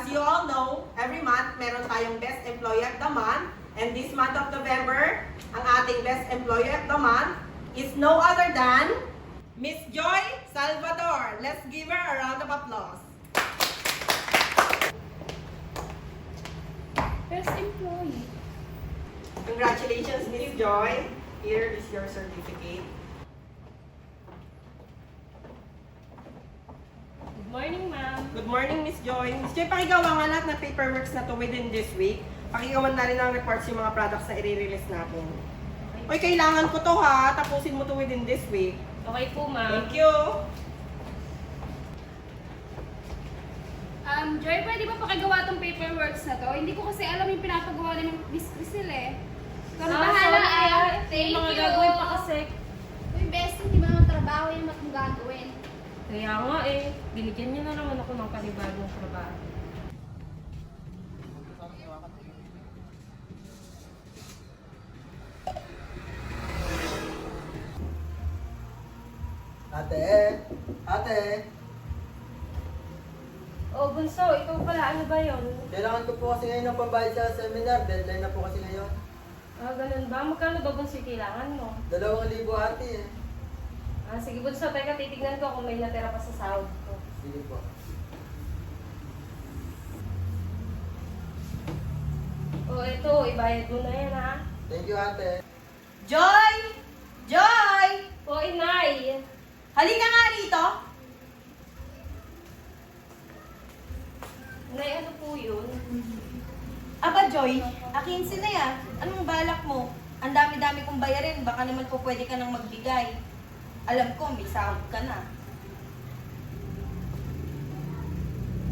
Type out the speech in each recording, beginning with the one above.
you all know, every month meron tayong Best Employee of the Month. And this month of November, ang ating Best Employee of the Month is no other than Miss Joy Salvador. Let's give her a round of applause. Best employee. Congratulations, Miss Joy. Here is your certificate. Good morning, ma'am. Good morning, Miss Joy. Miss Joy, pakigawa nga lahat ng paperworks na to within this week. Pakigawan na rin ng reports yung mga products na i-release natin. Oy, kailangan ko to ha. Tapusin mo to within this week. Okay po, ma'am. Thank you. Joy, pwede ba pakigawa tong paperworks na to? Hindi ko kasi alam yung pinapagawa ni Miss Crisel eh. Pero bahala ah. Thank May mga you. gagawin pa kasi. Uy, best, hindi ba naman trabaho yung matong gagawin? Kaya nga eh, binigyan niyo na naman ako ng panibagong trabaho. Ate! Ate! Oh, Bunso, ikaw pala, ano ba yun? Kailangan ko po kasi ngayon ng pambayad sa seminar. Deadline na po kasi ngayon. Ah, ganun ba? Magkano ba, Bunso, yung kailangan mo? 2,000 ate eh. Ah, sige, Bunso, teka, titignan ko kung may natira pa sa sahod ko. Sige po. Oh, ito, ibayad mo na yan, ha? Thank you ate. Joy! Joy! Oh, inay! Halika nga rito. Inay, ano po yun? Aba Joy, akin na yan. Anong balak mo? Ang dami-dami kong bayarin, baka naman po pwede ka nang magbigay. Alam ko, may sahod ka na.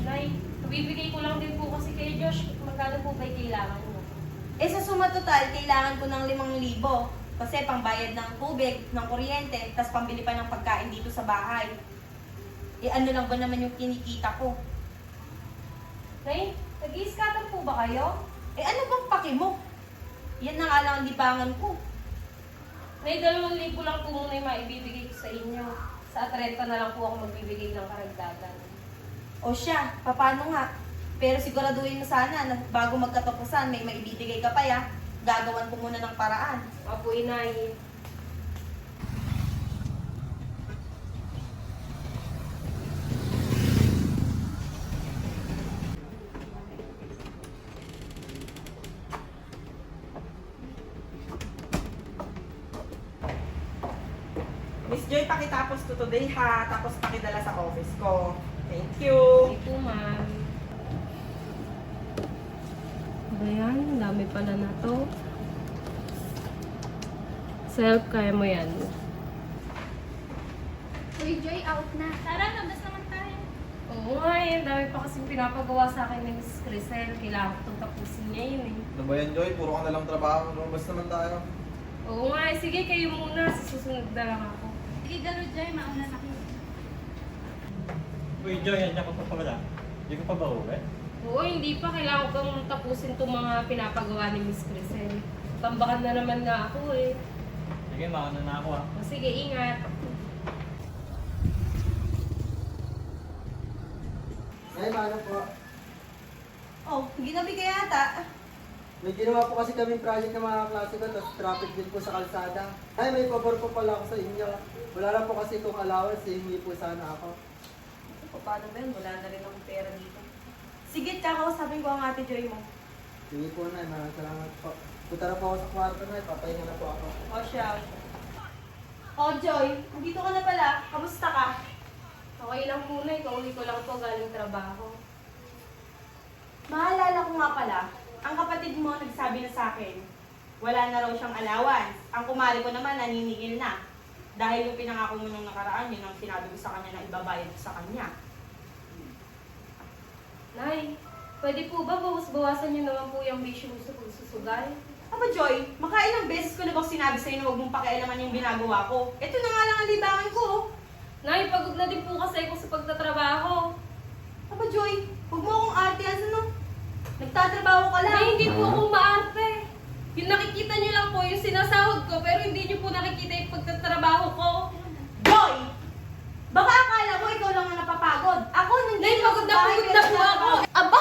Inay, bibigay ko lang din po kasi kay Josh. Magkano po ba'y kailangan mo? Eh sa suma total, kailangan ko ng 5,000. Kasi pangbayad ng tubig, ng kuryente, tas pambili pa ng pagkain dito sa bahay. Eh ano lang ba naman yung kinikita ko? Nay, nag-i-scatter po ba kayo? Eh ano bang paki mo? Yan na nga lang ang libangan ko. Nay, 2,000 lang po muna yung maibibigay ko sa inyo. Sa 30 na lang po ako magbibigay ng karagdagan. O siya, paano nga? Pero siguraduhin mo sana na bago magkatapusan, may maibibigay ka pa ya. Gagawan ko muna ng paraan. Apo, inay. Miss Joy, pakitapos to today ha. Tapos pakidala sa office ko. Thank you. Hindi po, ma'am. Ba yan? Ang dami pala na to. Self, kaya mo yan. Uy, Joy, out na. Tara, labas naman tayo. Oo nga eh. Ang dami pa kasing pinapagawa sa akin ni Mrs. Crisel. Kailangan ko itong tapusin niya yun eh. Ano ba yan Joy? Puro ka na lang trabaho. Lumabas naman tayo. Oo nga eh. Sige, kayo muna. Susunod na lang ako. Sige, garo, Joy, mauna na kayo. Uy, Joy, nandiyan ka pa pala. Hindi ka pa ba uwi? Oo, hindi pa. Kailangan ko pang tapusin itong mga pinapagawa ni Miss Crisel. Tambakan na naman nga ako eh. Sige, mauna na ako ah. O sige, ingat. Ay, paano po? Oh, ginabi ka yata. May ginawa po kasi kami project ng mga klase ko, tapos traffic din po sa kalsada. Ay, may pabor po pala ako sa inyo. Wala na po kasi kung allowance, hindi po sana ako. Paano ba yun? Wala na rin akong pera dito. Sige, kakausapin ko ang ate Joy mo. Sige po na, maraming salamat po. Punta na po ako sa kwarto na, papahinga na po ako. O siya. O Joy, andito ka na pala. Kamusta ka? Okay lang muna. Ikaw-uwi ko lang po galing trabaho. Maalala ko nga pala, ang kapatid mo nagsabi na sa akin, wala na raw siyang allowance. Ang kumari ko naman naniningil na. Dahil yung pinangako mo nung nakaraan, yun ang sinabi ko sa kanya na ibabayad ko sa kanya. Nay, pwede po ba bawas-bawasan niyo naman po yung bisyo sa pagsusugal? Aba Joy, makailang beses ko na bang sinabi sa'yo na huwag mong pakialaman yung ginagawa ko? Ito na nga lang ang libangan ko. Nay, pagod na din po kasi ako sa pagtatrabaho. Aba Joy, huwag mo akong artihan, ano? Nagtatrabaho ka lang. Nay, hindi po akong maarte. Yung nakikita niyo lang po yung sinasahod ko, pero hindi niyo po nakikita yung pagtatrabaho ko. Joy! Baka akala mo ikaw lang ang napapagod. Ako, Nay, pagod na po ako. Aba,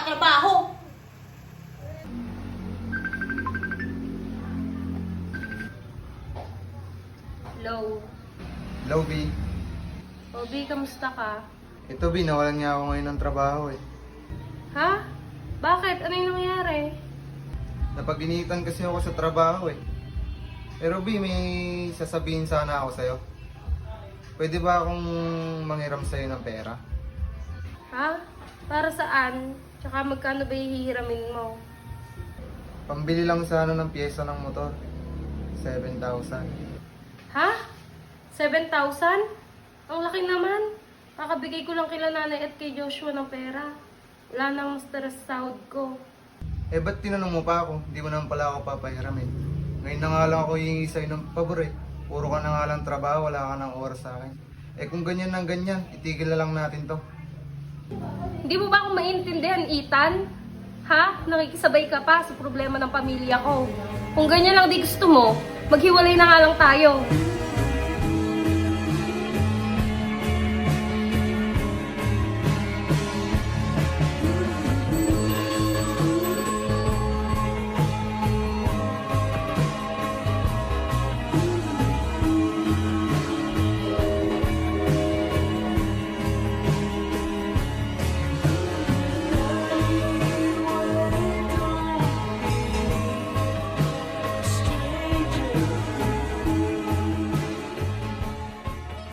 magtatrabaho. Hello. Hello, B. Bobby, kamusta ka? Ito, B, nawalan nga ako ngayon ng trabaho eh. Ha? Bakit? Ano yung nangyari? Napag-initan kasi ako sa trabaho eh. Pero B, may sasabihin sana ako sa'yo. Pwede ba akong manghiram sa'yo ng pera? Ha? Para saan? Tsaka magkano ba hihiramin mo? Pambili lang sana ng pyesa ng motor. 7,000. Ha? 7,000? Ang laki naman. Kakabigay ko lang kila nanay at kay Joshua ng pera. Wala nang stress sa sahod ko. Eh, ba't tinanong mo pa ako? Hindi mo naman pala ako papahiramin. Ngayon na nga lang ako hihingi sa'yo ng pabor eh. Puro ka na nga lang trabaho, wala ka ng oras sa akin. Eh kung ganyan ng ganyan, itigil na lang natin to. Hindi mo ba ako maintindihan, Ethan? Ha? Nakikisabay ka pa sa problema ng pamilya ko. Kung ganyan lang di gusto mo, maghiwalay na nga lang tayo.